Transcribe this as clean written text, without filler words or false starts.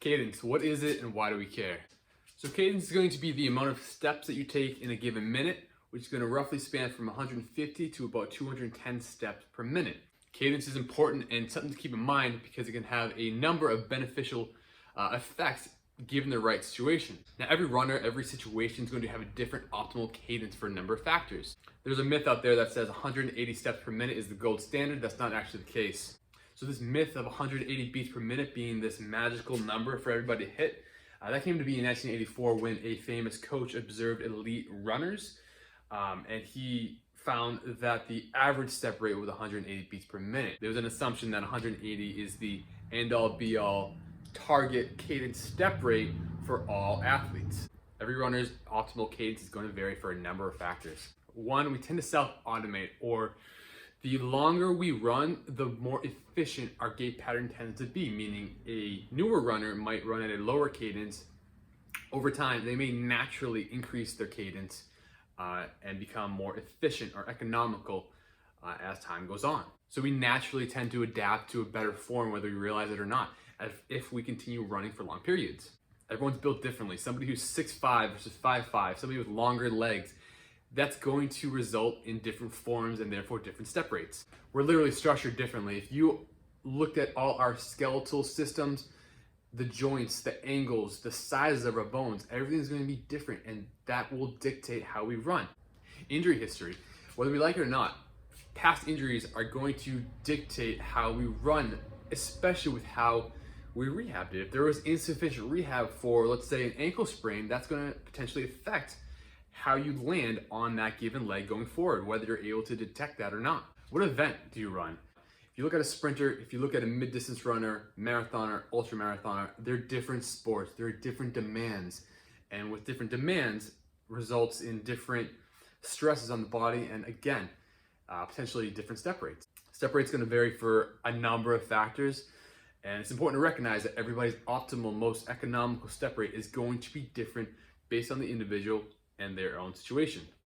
Cadence, what is it and why do we care? So cadence is going to be the amount of steps that you take in a given minute, which is going to roughly span from 150 to about 210 steps per minute. Cadence is important and something to keep in mind because it can have a number of beneficial effects given the right situation. Now every runner, every situation is going to have a different optimal cadence for a number of factors. There's a myth out there that says 180 steps per minute is the gold standard. That's not actually the case. So this myth of 180 beats per minute being this magical number for everybody to hit, that came to be in 1984 when a famous coach observed elite runners, and he found that the average step rate was 180 beats per minute. There was an assumption that 180 is the end-all be-all target cadence step rate for all athletes. Every runner's optimal cadence is going to vary for a number of factors. One, we tend to self-automate, or the longer we run, the more efficient our gait pattern tends to be, meaning a newer runner might run at a lower cadence. Over time, they may naturally increase their cadence and become more efficient or economical as time goes on. So we naturally tend to adapt to a better form, whether we realize it or not, if we continue running for long periods. Everyone's built differently. Somebody who's 6'5" versus 5'5", somebody with longer legs, that's going to result in different forms and therefore different step rates. We're literally structured differently. If you looked at all our skeletal systems, the joints, the angles, the sizes of our bones, everything's going to be different, and that will dictate how we run. Injury history, whether we like it or not, past injuries are going to dictate how we run, especially with how we rehabbed it. If there was insufficient rehab for, let's say, an ankle sprain, that's going to potentially affect how you land on that given leg going forward, whether you're able to detect that or not. What event do you run? If you look at a sprinter, if you look at a mid-distance runner, marathoner, ultra-marathoner, they're different sports, there are different demands. And with different demands results in different stresses on the body and again, potentially different step rates. Step rate's gonna vary for a number of factors, and it's important to recognize that everybody's optimal, most economical step rate is going to be different based on the individual and their own situation.